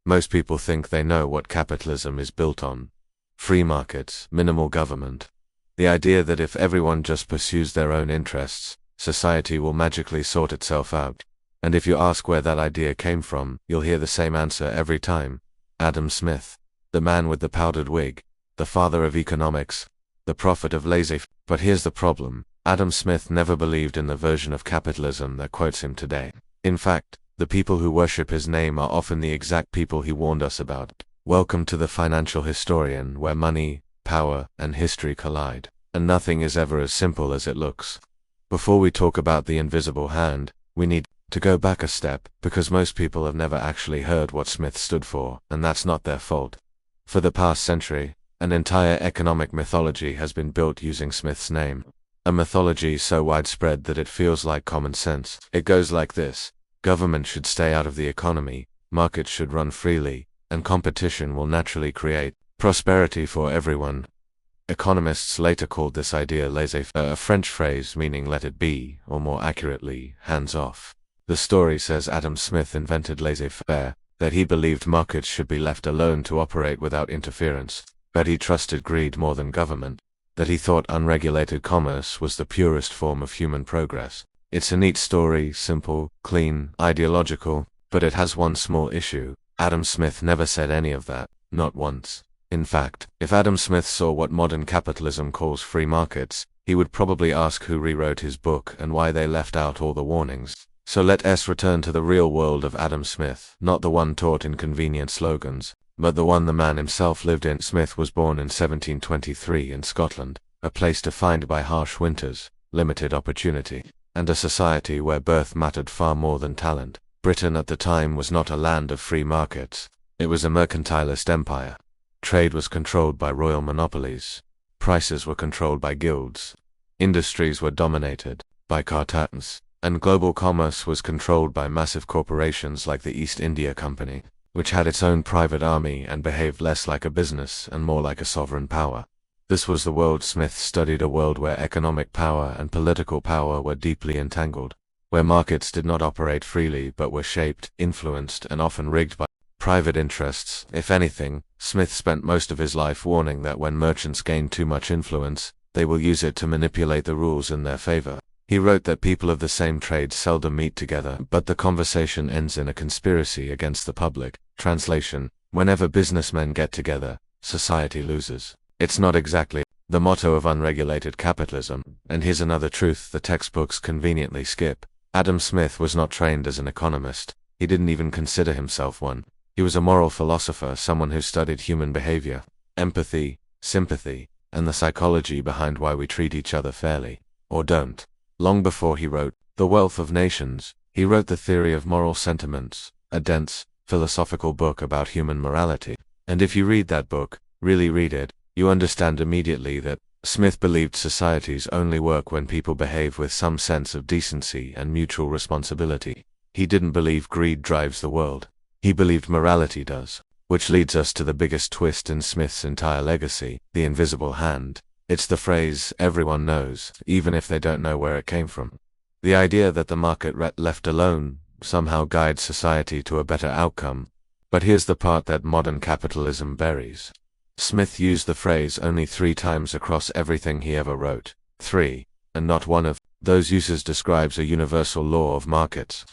Most people think they know what capitalism is built on. Free markets, minimal government. The idea that if everyone just pursues their own interests, society will magically sort itself out. And if you ask where that idea came from, you'll hear the same answer every time. Adam Smith, the man with the powdered wig, the father of economics, the prophet of laissez-faire. But here's the problem. Adam Smith never believed in the version of capitalism that quotes him today. In fact, the people who worship his name are often the exact people he warned us about. Welcome to the Financial Historian, where money, power, and history collide, and nothing is ever as simple as it looks. Before we talk about the invisible hand, we need to go back a step, because most people have never actually heard what Smith stood for, and that's not their fault. For the past century, an entire economic mythology has been built using Smith's name. A mythology so widespread that it feels like common sense. It goes like this: government should stay out of the economy, markets should run freely, and competition will naturally create prosperity for everyone. Economists later called this idea laissez-faire, a French phrase meaning let it be, or more accurately, hands off. The story says Adam Smith invented laissez-faire, that he believed markets should be left alone to operate without interference, that he trusted greed more than government, that he thought unregulated commerce was the purest form of human progress. It's a neat story, simple, clean, ideological, but it has one small issue. Adam Smith never said any of that, not once. In fact, if Adam Smith saw what modern capitalism calls free markets, he would probably ask who rewrote his book and why they left out all the warnings. So let us return to the real world of Adam Smith, not the one taught in convenient slogans, but the one the man himself lived in. Smith was born in 1723 in Scotland, a place defined by harsh winters, limited opportunity, and a society where birth mattered far more than talent. Britain at the time was not a land of free markets. It was a mercantilist empire. Trade was controlled by royal monopolies. Prices were controlled by guilds. Industries were dominated by cartels, and global commerce was controlled by massive corporations like the East India Company, which had its own private army and behaved less like a business and more like a sovereign power. This was the world Smith studied, a world where economic power and political power were deeply entangled, where markets did not operate freely but were shaped, influenced, and often rigged by private interests. If anything, Smith spent most of his life warning that when merchants gain too much influence, they will use it to manipulate the rules in their favor. He wrote that people of the same trade seldom meet together, but the conversation ends in a conspiracy against the public. Translation: whenever businessmen get together, society loses. It's not exactly the motto of unregulated capitalism, and here's another truth the textbooks conveniently skip. Adam Smith was not trained as an economist. He didn't even consider himself one. He was a moral philosopher, someone who studied human behavior, empathy, sympathy, and the psychology behind why we treat each other fairly, or don't. Long before he wrote The Wealth of Nations, he wrote The Theory of Moral Sentiments, a dense, philosophical book about human morality. And if you read that book, really read it, you understand immediately that Smith believed societies only work when people behave with some sense of decency and mutual responsibility. He didn't believe greed drives the world. He believed morality does. Which leads us to the biggest twist in Smith's entire legacy, the invisible hand. It's the phrase everyone knows, even if they don't know where it came from. The idea that the market left alone somehow guides society to a better outcome. But here's the part that modern capitalism buries. Smith used the phrase only 3 times across everything he ever wrote. 3, and not one of those uses describes a universal law of markets.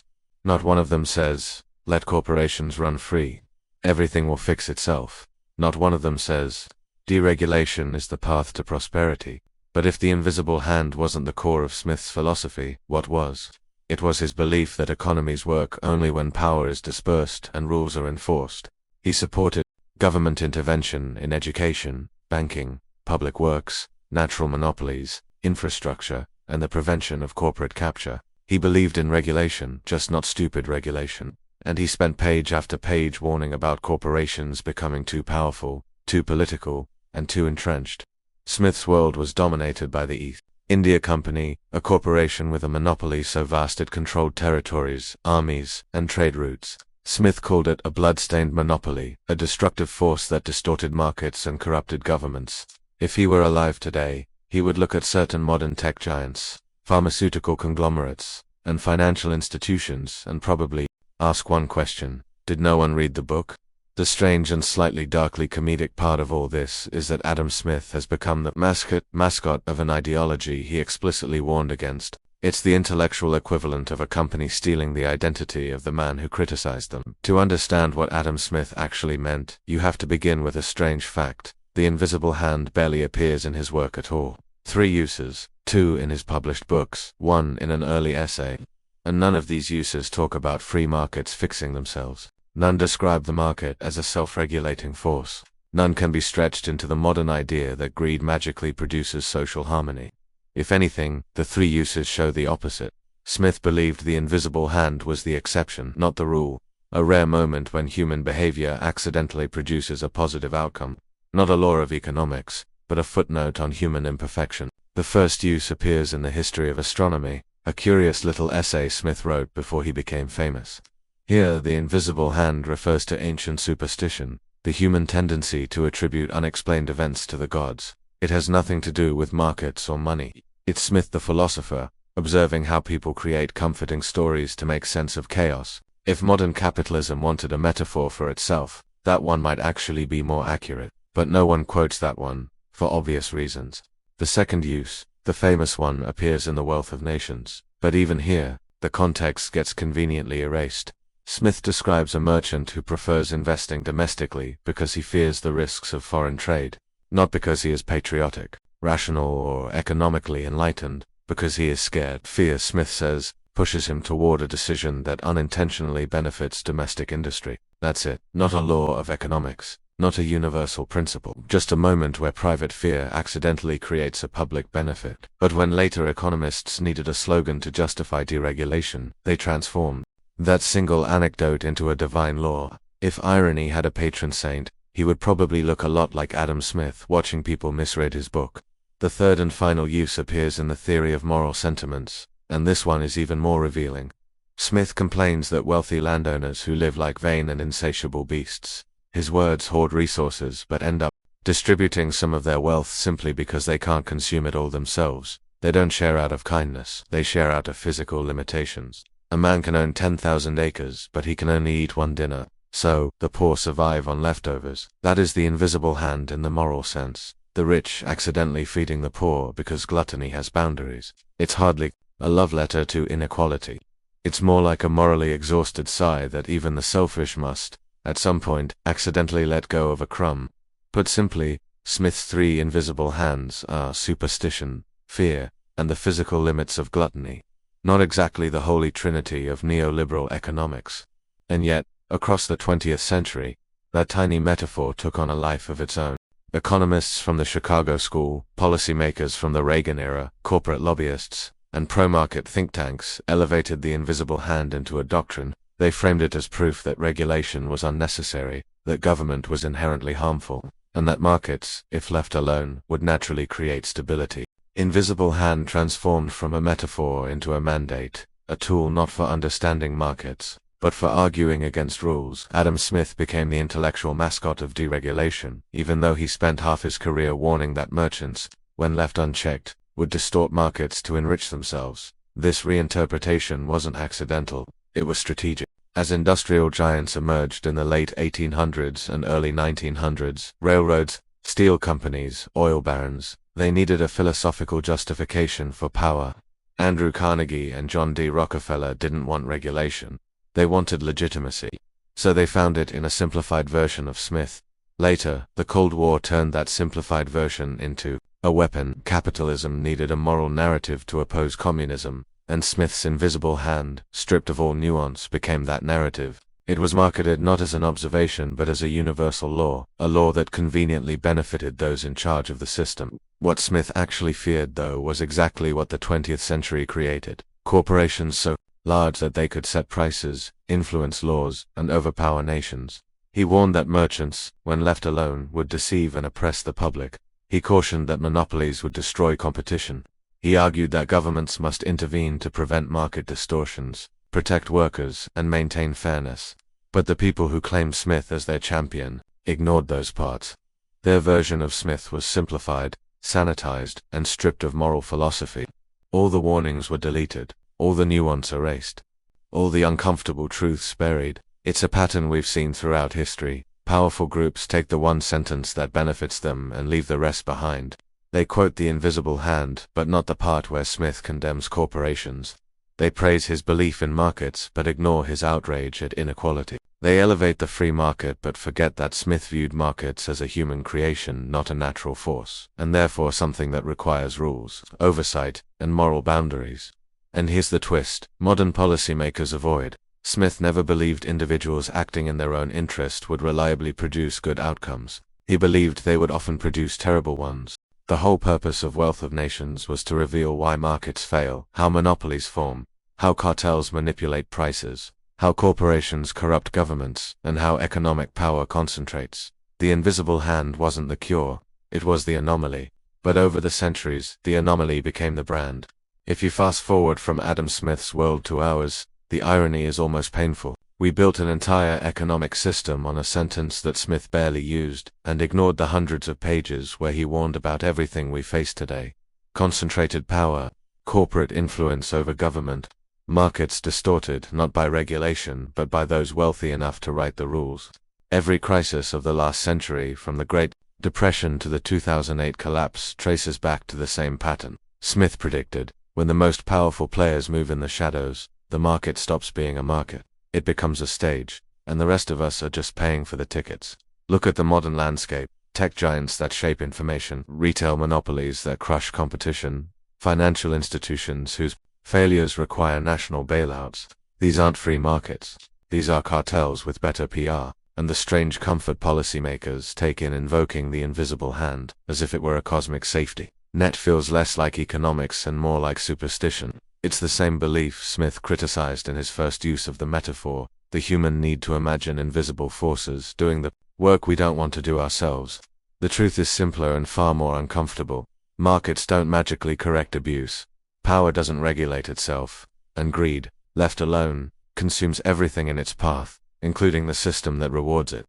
Not one of them says, let corporations run free. Everything will fix itself. Not one of them says, deregulation is the path to prosperity. But if the invisible hand wasn't the core of Smith's philosophy, what was? It was his belief that economies work only when power is dispersed and rules are enforced. He supported government intervention in education, banking, public works, natural monopolies, infrastructure, and the prevention of corporate capture. He believed in regulation, just not stupid regulation. And he spent page after page warning about corporations becoming too powerful, too political, and too entrenched. Smith's world was dominated by the East India Company, a corporation with a monopoly so vast it controlled territories, armies, and trade routes. Smith called it a blood-stained monopoly, a destructive force that distorted markets and corrupted governments. If he were alive today, he would look at certain modern tech giants, pharmaceutical conglomerates, and financial institutions and probably ask one question: did no one read the book? The strange and slightly darkly comedic part of all this is that Adam Smith has become the mascot of an ideology he explicitly warned against. It's the intellectual equivalent of a company stealing the identity of the man who criticized them. To understand what Adam Smith actually meant, you have to begin with a strange fact. The invisible hand barely appears in his work at all. 3 uses, 2 in his published books, 1 in an early essay. And none of these uses talk about free markets fixing themselves. None describe the market as a self-regulating force. None can be stretched into the modern idea that greed magically produces social harmony. If anything, the 3 uses show the opposite. Smith believed the invisible hand was the exception, not the rule, a rare moment when human behavior accidentally produces a positive outcome. Not a law of economics, but a footnote on human imperfection. The first use appears in the History of Astronomy, a curious little essay Smith wrote before he became famous. Here, the invisible hand refers to ancient superstition, the human tendency to attribute unexplained events to the gods. It has nothing to do with markets or money. It's Smith the philosopher, observing how people create comforting stories to make sense of chaos. If modern capitalism wanted a metaphor for itself, that one might actually be more accurate. But no one quotes that one, for obvious reasons. The second use, the famous one, appears in The Wealth of Nations. But even here, the context gets conveniently erased. Smith describes a merchant who prefers investing domestically because he fears the risks of foreign trade. Not because he is patriotic, rational, or economically enlightened, because he is scared. Fear, Smith says, pushes him toward a decision that unintentionally benefits domestic industry. That's it. Not a law of economics. Not a universal principle. Just a moment where private fear accidentally creates a public benefit. But when later economists needed a slogan to justify deregulation, they transformed that single anecdote into a divine law. If irony had a patron saint, he would probably look a lot like Adam Smith watching people misread his book. The third and final use appears in the Theory of Moral Sentiments, and this one is even more revealing. Smith complains that wealthy landowners who live like vain and insatiable beasts, his words, hoard resources but end up distributing some of their wealth simply because they can't consume it all themselves. They don't share out of kindness, they share out of physical limitations. A man can own 10,000 acres, but he can only eat 1 dinner. So, the poor survive on leftovers. That is the invisible hand in the moral sense. The rich accidentally feeding the poor because gluttony has boundaries. It's hardly a love letter to inequality. It's more like a morally exhausted sigh that even the selfish must, at some point, accidentally let go of a crumb. Put simply, Smith's 3 invisible hands are superstition, fear, and the physical limits of gluttony. Not exactly the holy trinity of neoliberal economics. And yet, across the 20th century, that tiny metaphor took on a life of its own. Economists from the Chicago School, policymakers from the Reagan era, corporate lobbyists, and pro-market think tanks elevated the invisible hand into a doctrine. They framed it as proof that regulation was unnecessary, that government was inherently harmful, and that markets, if left alone, would naturally create stability. Invisible hand transformed from a metaphor into a mandate, a tool not for understanding markets, but for arguing against rules. Adam Smith became the intellectual mascot of deregulation, even though he spent half his career warning that merchants, when left unchecked, would distort markets to enrich themselves. This reinterpretation wasn't accidental, it was strategic. As industrial giants emerged in the late 1800s and early 1900s, railroads, steel companies, oil barons, they needed a philosophical justification for power. Andrew Carnegie and John D. Rockefeller didn't want regulation. They wanted legitimacy. So they found it in a simplified version of Smith. Later, the Cold War turned that simplified version into a weapon. Capitalism needed a moral narrative to oppose communism, and Smith's invisible hand, stripped of all nuance, became that narrative. It was marketed not as an observation but as a universal law, a law that conveniently benefited those in charge of the system. What Smith actually feared, though, was exactly what the 20th century created. Corporations so large that they could set prices, influence laws, and overpower nations. He warned that merchants, when left alone, would deceive and oppress the public. He cautioned that monopolies would destroy competition. He argued that governments must intervene to prevent market distortions, protect workers, and maintain fairness. But the people who claimed Smith as their champion ignored those parts. Their version of Smith was simplified, sanitized, and stripped of moral philosophy. All the warnings were deleted, all the nuance erased, all the uncomfortable truths buried. It's a pattern we've seen throughout history. Powerful groups take the one sentence that benefits them and leave the rest behind. They quote the invisible hand, but not the part where Smith condemns corporations. They praise his belief in markets, but ignore his outrage at inequality. They elevate the free market, but forget that Smith viewed markets as a human creation, not a natural force, and therefore something that requires rules, oversight, and moral boundaries. And here's the twist: modern policymakers avoid. Smith never believed individuals acting in their own interest would reliably produce good outcomes. He believed they would often produce terrible ones. The whole purpose of Wealth of Nations was to reveal why markets fail, how monopolies form, how cartels manipulate prices, how corporations corrupt governments, and how economic power concentrates. The invisible hand wasn't the cure, it was the anomaly. But over the centuries, the anomaly became the brand. If you fast forward from Adam Smith's world to ours, the irony is almost painful. We built an entire economic system on a sentence that Smith barely used, and ignored the hundreds of pages where he warned about everything we face today. Concentrated power, corporate influence over government, markets distorted not by regulation but by those wealthy enough to write the rules. Every crisis of the last century, from the Great Depression to the 2008 collapse, traces back to the same pattern. Smith predicted, when the most powerful players move in the shadows, the market stops being a market. It becomes a stage, and the rest of us are just paying for the tickets. Look at the modern landscape: tech giants that shape information, retail monopolies that crush competition, financial institutions whose failures require national bailouts. These aren't free markets. These are cartels with better PR, and the strange comfort policymakers take in invoking the invisible hand, as if it were a cosmic safety net, feels less like economics and more like superstition. It's the same belief Smith criticized in his first use of the metaphor: the human need to imagine invisible forces doing the work we don't want to do ourselves. The truth is simpler and far more uncomfortable. Markets don't magically correct abuse. Power doesn't regulate itself, and greed, left alone, consumes everything in its path, including the system that rewards it.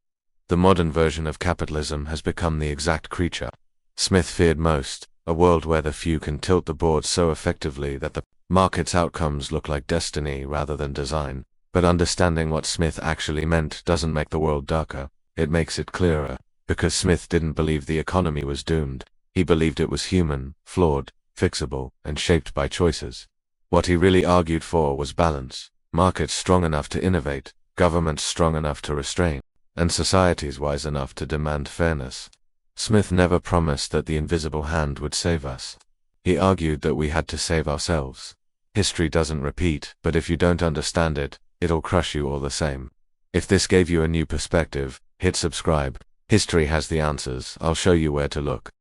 The modern version of capitalism has become the exact creature Smith feared most: a world where the few can tilt the board so effectively that the market's outcomes look like destiny rather than design. But understanding what Smith actually meant doesn't make the world darker, it makes it clearer. Because Smith didn't believe the economy was doomed. He believed it was human, flawed, fixable, and shaped by choices. What he really argued for was balance: markets strong enough to innovate, governments strong enough to restrain, and societies wise enough to demand fairness. Smith never promised that the invisible hand would save us. He argued that we had to save ourselves. History doesn't repeat, but if you don't understand it, it'll crush you all the same. If this gave you a new perspective, hit subscribe. History has the answers. I'll show you where to look.